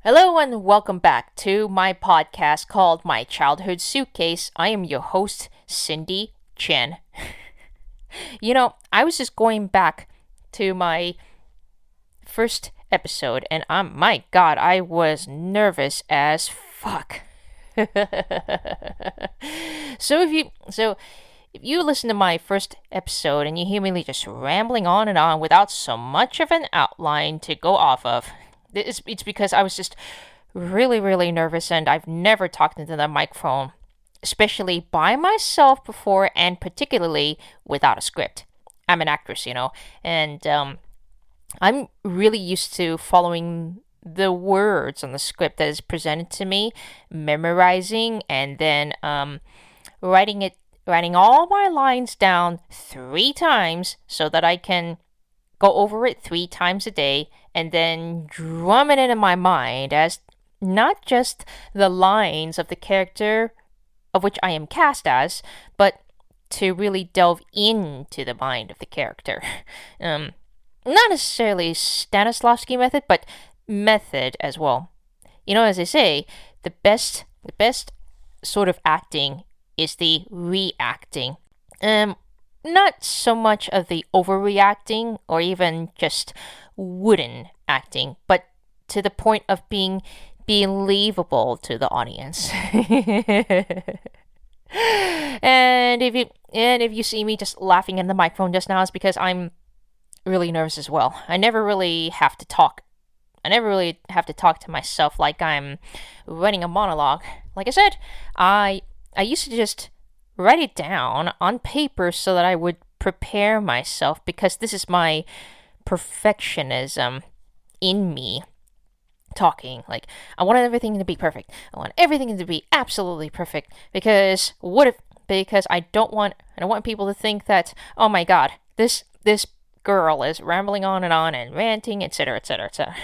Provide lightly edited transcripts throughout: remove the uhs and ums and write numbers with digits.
Hello and welcome back to my podcast called My Childhood Suitcase. I am your host, Cindy Chen. I was just going back to my first episode and my god, I was nervous as fuck. So if you listen to my first episode and you hear me just rambling on and on without so much of an outline to go off of, it's because I was just really, really nervous and I've never talked into the microphone, especially by myself before and particularly without a script. I'm an actress, and I'm really used to following the words on the script that is presented to me, memorizing, and then writing all my lines down 3 times so that I can go over it 3 times a day and then drum it into my mind as not just the lines of the character of which I am cast as, but to really delve into the mind of the character. Not necessarily Stanislavski method, but method as well. As I say, the best sort of acting is the reacting. Not so much of the overreacting or even just wooden acting, but to the point of being believable to the audience. And if you see me just laughing in the microphone just now, it's because I'm really nervous as well. I never really have to talk to myself like I'm writing a monologue. Like I said, I used to just write it down on paper so that I would prepare myself, because this is my perfectionism in me talking. Like, I want everything to be perfect. I want everything to be absolutely perfect, because I don't want people to think that, oh my god, this girl is rambling on and ranting, etc., etc., etc.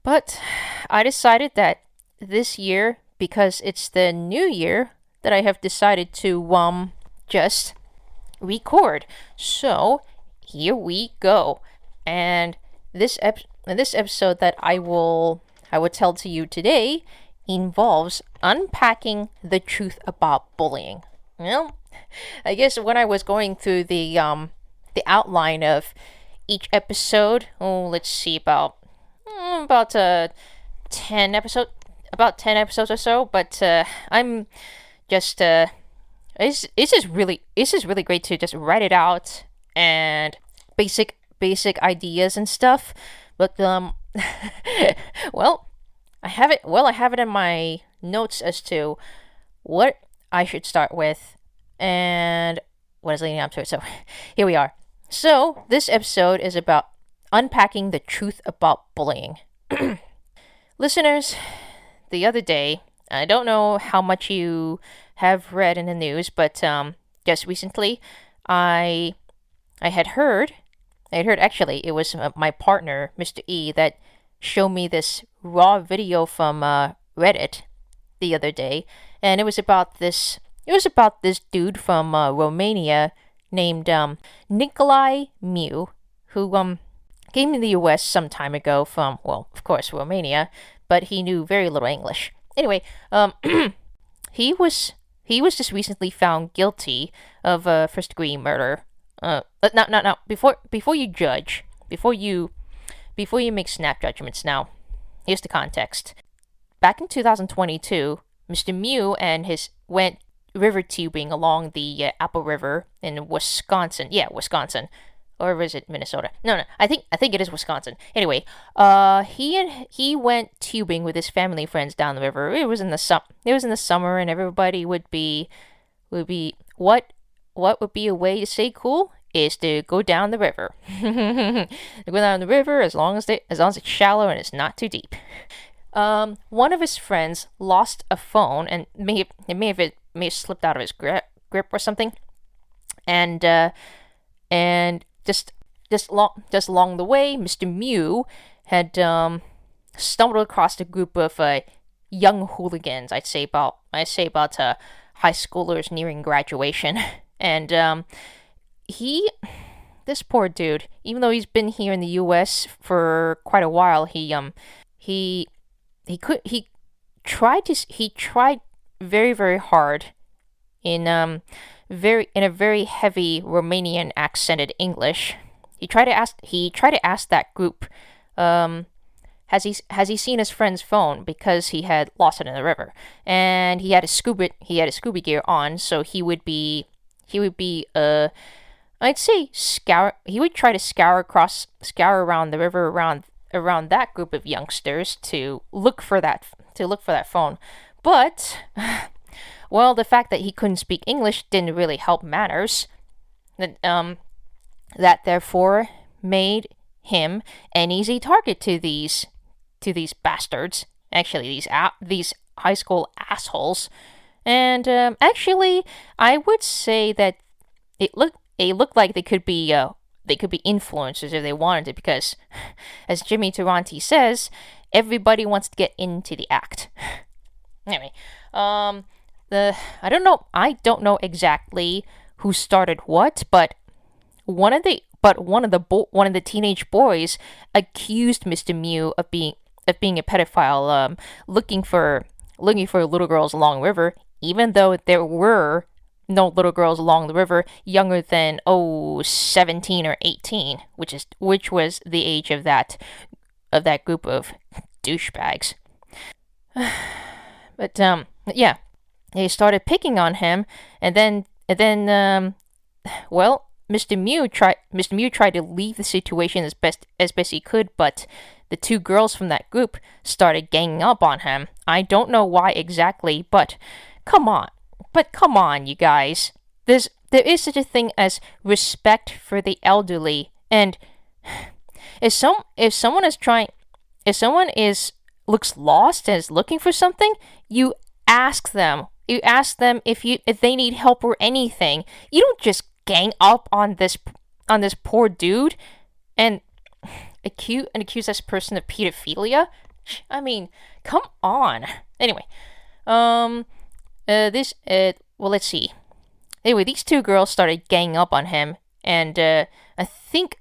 But I decided that this year, because it's the new year, that I have decided to just record. So here we go. And this episode that I will tell to you today involves unpacking the truth about bullying. I guess when I was going through the outline of each episode, let's see, about 10 episodes or so, but I'm just it's just really great to just write it out and basic ideas and stuff. But well, I have it in my notes as to what I should start with and what is leading up to it. So here we are. So this episode is about unpacking the truth about bullying. Listeners, the other day, I don't know how much you have read in the news, but just recently, I had heard actually, it was my partner, Mr. E, that showed me this raw video from Reddit the other day, and it was about this dude from Romania named Nicolae Miu, who came to the U.S. some time ago from, well, of course, Romania, but he knew very little English. Anyway, he was just recently found guilty of first-degree murder. Now, before you judge, before you make snap judgments, now, here's the context. Back in 2022, Mr. Miu and his went river tubing along the Apple River in Wisconsin. Yeah, Wisconsin. Or is it Minnesota? No, I think it is Wisconsin. Anyway, he went tubing with his family friends down the river. It was in the summer, and everybody would be what would be a way to say cool is to go down the river. Go down the river as long as it's shallow and it's not too deep. One of his friends lost a phone, and may have slipped out of his grip or something, and just along the way, Mr. Miu had stumbled across a group of young hooligans. I'd say about high schoolers nearing graduation, and this poor dude, even though he's been here in the U.S. for quite a while, he he he tried very very hard in in a very heavy Romanian accented English. He tried to ask that group, um, has he seen his friend's phone because he had lost it in the river, and he had a scuba gear on, so he would be I'd say scour he would try to scour around the river around that group of youngsters to look for that phone. But well, the fact that he couldn't speak English didn't really help matters. That therefore made him an easy target to these bastards. Actually, these high school assholes. And actually, I would say that it looked like they could be influencers if they wanted to, because, as Jimmy Taranti says, everybody wants to get into the act. Anyway, the I don't know exactly who started what, but one of the teenage boys accused Mr. Miu of being a pedophile, looking for little girls along the river, even though there were no little girls along the river younger than 17 or 18, which was the age of that group of douchebags. But yeah, they started picking on him, and then well, Mr. Mew tried to leave the situation as best he could, but the two girls from that group started ganging up on him. I don't know why exactly, but come on. But come on, you guys. There is such a thing as respect for the elderly, and if someone is looks lost and is looking for something, you ask them. You ask them if they need help or anything. You don't just gang up on this poor dude and accuse this person of pedophilia. I mean, come on. Anyway, well, let's see. Anyway, these two girls started ganging up on him, and I think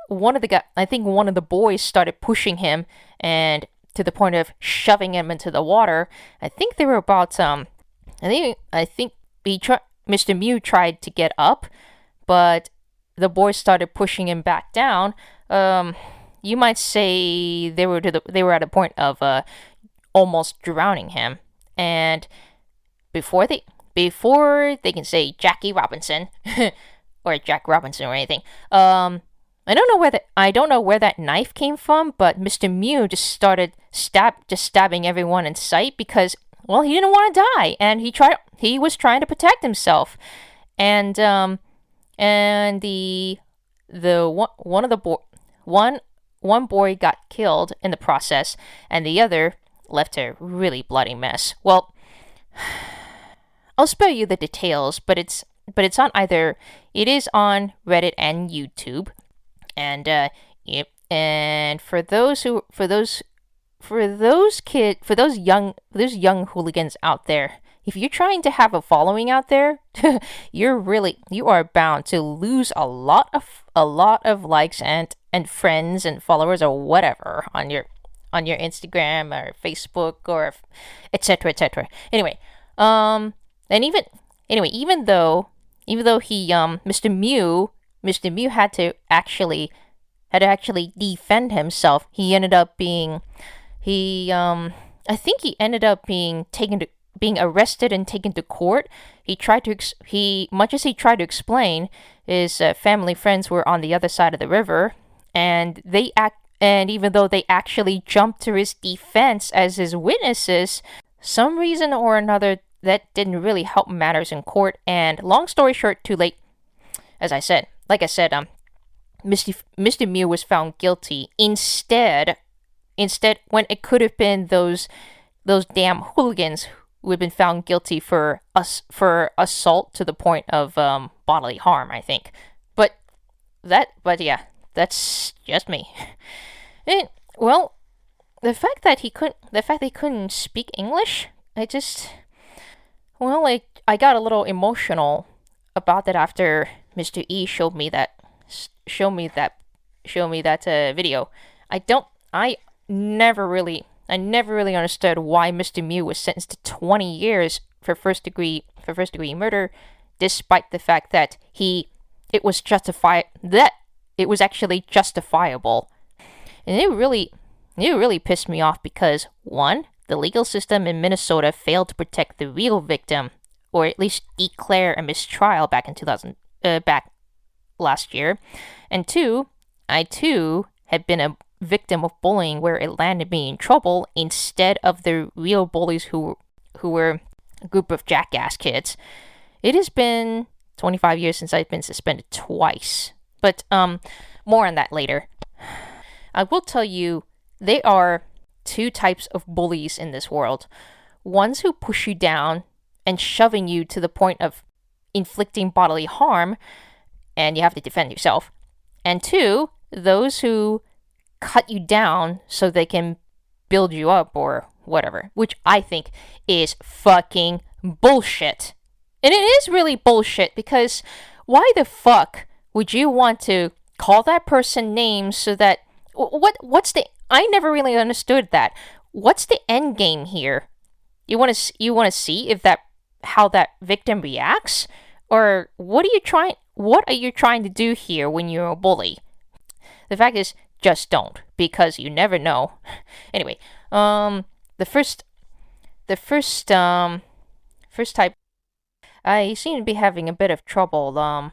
one of the boys started pushing him, and to the point of shoving him into the water. I think they were about I think Mr. Mew tried to get up, but the boys started pushing him back down. You might say they were at a point of almost drowning him, and before they can say Jackie Robinson or Jack Robinson or anything, I don't know where that knife came from, but Mr. Mew just started stabbing everyone in sight because, well, he didn't want to die, and he was trying to protect himself, and one boy got killed in the process, and the other left a really bloody mess. Well, I'll spare you the details, but it's on it is on Reddit and YouTube, and yep. And for those young hooligans out there, if you're trying to have a following out there, you are bound to lose a lot of likes and friends and followers or whatever on your Instagram or Facebook or etc. etc. Anyway, and even though Mr. Mew had to actually defend himself, he ended up being I think he ended up being arrested and taken to court. Much as he tried to explain, his family friends were on the other side of the river, and even though they actually jumped to his defense as his witnesses, some reason or another that didn't really help matters in court. And long story short, too late. Mr. Mew was found guilty instead, when it could have been those damn hooligans who had been found guilty for assault to the point of bodily harm, I think. But yeah, that's just me. And, well, the fact that he couldn't speak English, I got a little emotional about that after Mr. E showed me that video. I never really I never really understood why Mr. Miu was sentenced to 20 years for first degree murder, despite the fact that it was actually justifiable. And it really pissed me off because one, the legal system in Minnesota failed to protect the real victim, or at least declare a mistrial back last year, and two, I too had been a victim of bullying where it landed me in trouble instead of the real bullies who were a group of jackass kids. It has been 25 years since I've been suspended twice, but more on that later. I will tell you, there are two types of bullies in this world. Ones who push you down and shoving you to the point of inflicting bodily harm, and you have to defend yourself. And two, those who cut you down so they can build you up or whatever, which I think is fucking bullshit. And it is really bullshit because why the fuck would you want to call that person names so that what's the I never really understood that. What's the end game here? You want to see if that how that victim reacts, or what are you trying to do here when you're a bully? The fact is, just don't, because you never know. Anyway, the first type, I seem to be having a bit of trouble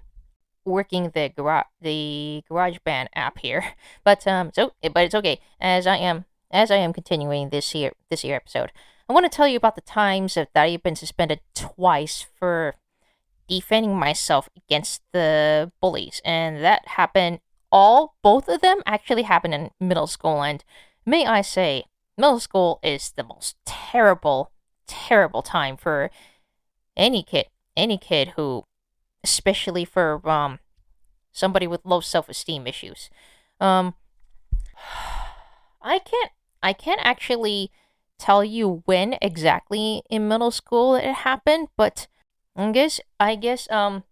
working the GarageBand app here, but it's okay as I am continuing this year episode. I want to tell you about the times that I've been suspended twice for defending myself against the bullies, and that happened. Both of them actually happened in middle school, and may I say, middle school is the most terrible time for any kid who, especially for somebody with low self-esteem issues. I can't actually tell you when exactly in middle school it happened, but I guess I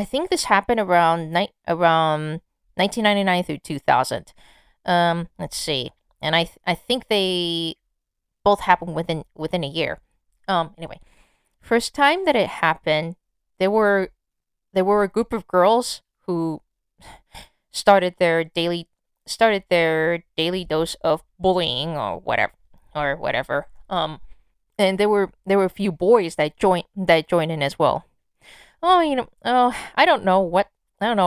think this happened around 1999 through 2000. Let's see. And I think they both happened within a year. Anyway, first time that it happened, there were a group of girls who started their daily dose of bullying or whatever. And there were a few boys that joined in as well. I don't know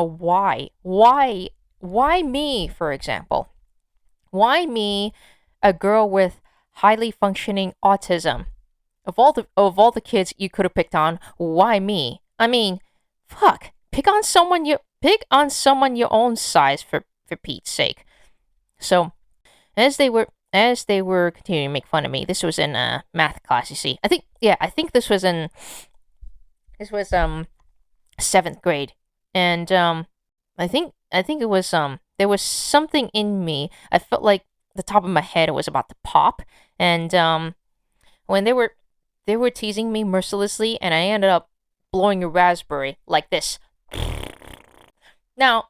why. Why me, for example? Why me, a girl with highly functioning autism? Of all the kids you could have picked on, why me? I mean, fuck. Pick on someone your own size for Pete's sake. So, as they were continuing to make fun of me, this was in math class, you see. I think this was 7th grade. And I think it was there was something in me. I felt like the top of my head was about to pop, and when they were teasing me mercilessly, and I ended up blowing a raspberry like this. Now,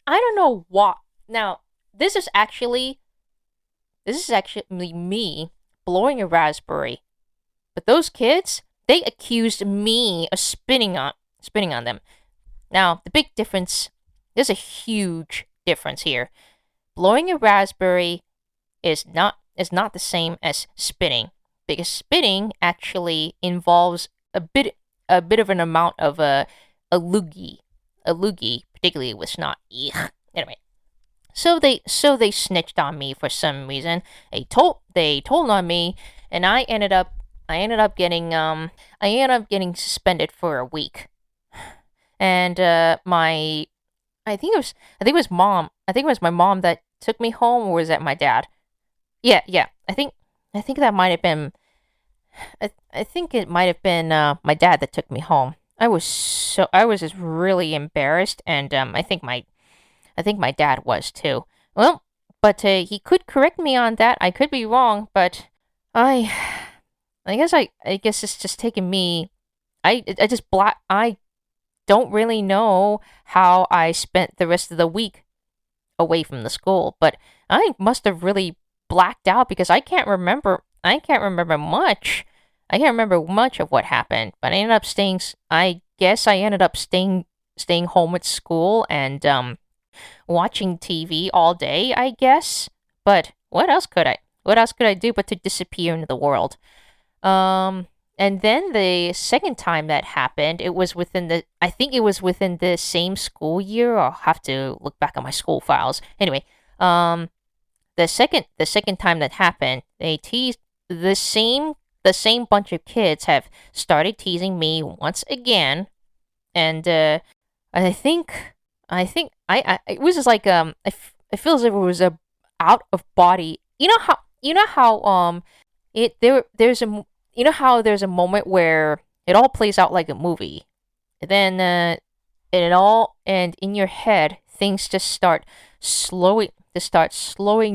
I don't know what. Now, this is actually me blowing a raspberry. But those kids, they accused me of spitting on them. Now, the big difference, there's a huge difference here. Blowing a raspberry is not the same as spitting, because spitting actually involves a bit of an amount of a loogie, particularly with snot. Ugh. Anyway, so they snitched on me for some reason. They told on me, and I ended up getting suspended for a week. And I think it was my mom that took me home, or was that my dad? Yeah. I think that might have been. I think it might have been my dad that took me home. I was just really embarrassed, and I think my dad was too. Well, but he could correct me on that. I could be wrong, but I guess it's just taking me. I don't really know how I spent the rest of the week away from the school, but I must have really blacked out because I can't remember. I can't remember much. I can't remember much of what happened. But I ended up staying. I guess I ended up staying home at school and watching TV all day. I guess. But what else could I? What else could I do but to disappear into the world? And then the second time that happened, it was within the. I think it was within the same school year. I'll have to look back at my school files. Anyway, the second time that happened, they teased the same bunch of kids have started teasing me once again, and I think I it was just like I feel as if it was a out of body. You know how it there's a you know how there's a moment where it all plays out like a movie, and then and in your head things just start slowing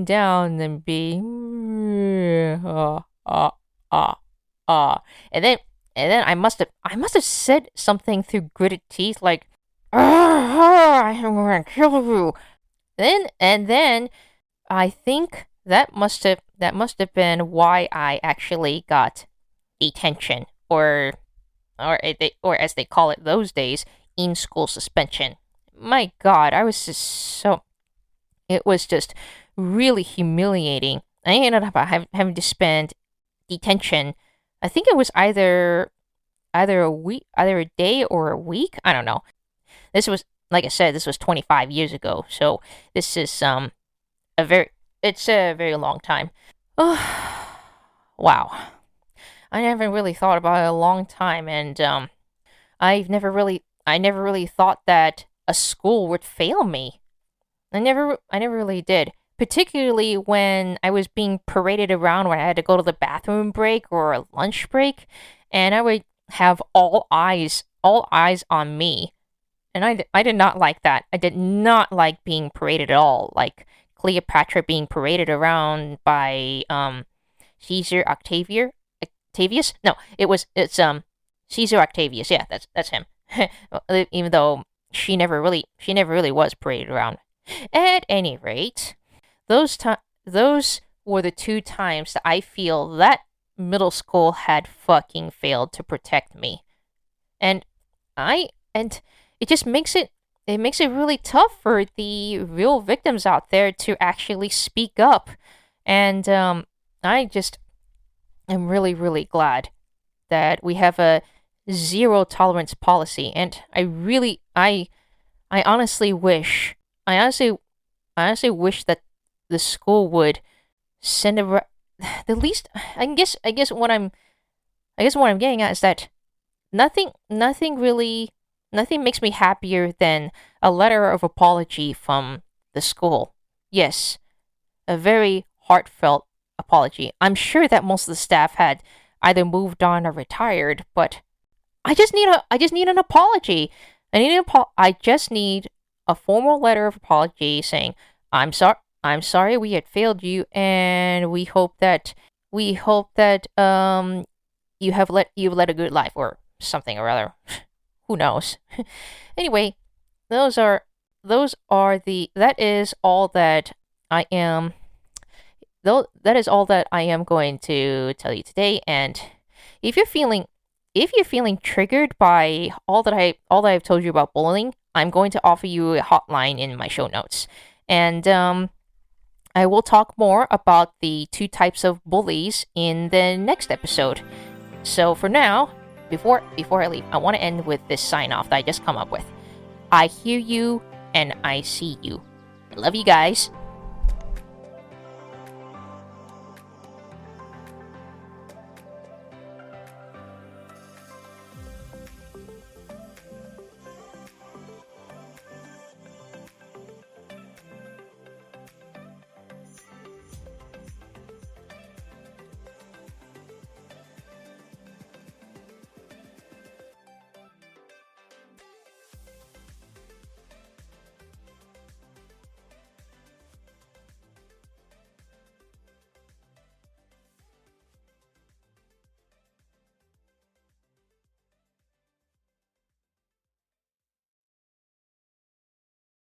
down and be uh, and then I must have said something through gritted teeth like I'm gonna kill you. And then I think that must have been why I actually got detention, or as they call it those days, in school suspension. My God, it was just really humiliating. I ended up having to spend detention. I think it was either a week, either a day or a week. I don't know. This was, like I said, this was 25 years ago, so this is it's a very long time. Oh, wow. I never really thought about it a long time, and I never really thought that a school would fail me. I never really did. Particularly when I was being paraded around when I had to go to the bathroom break or a lunch break, and I would have all eyes on me. And I did not like that. I did not like being paraded at all. Like Cleopatra being paraded around by Caesar Octavius? No, it's Caesar Octavius. Yeah, that's him. Even though she never really was paraded around. At any rate, those were the two times that I feel that middle school had fucking failed to protect me. And and it just makes it really tough for the real victims out there to actually speak up. And I just am really, really glad that we have a zero tolerance policy. And I honestly wish, I honestly wish that the school would send the least. I guess what I'm getting at is that nothing makes me happier than a letter of apology from the school. Yes, a very heartfelt apology. I'm sure that most of the staff had either moved on or retired, but I just need an apology. I just need a formal letter of apology saying I'm sorry we had failed you, and we hope that you've led a good life or something or other. Who knows? Anyway, those are that is all that I am though that is all that I am going to tell you today. And if you're feeling triggered by all that I've told you about bullying, I'm going to offer you a hotline in my show notes. And I will talk more about the two types of bullies in the next episode. So for now, before I leave, I want to end with this sign off that I just come up with. I hear you and I see you. I love you guys.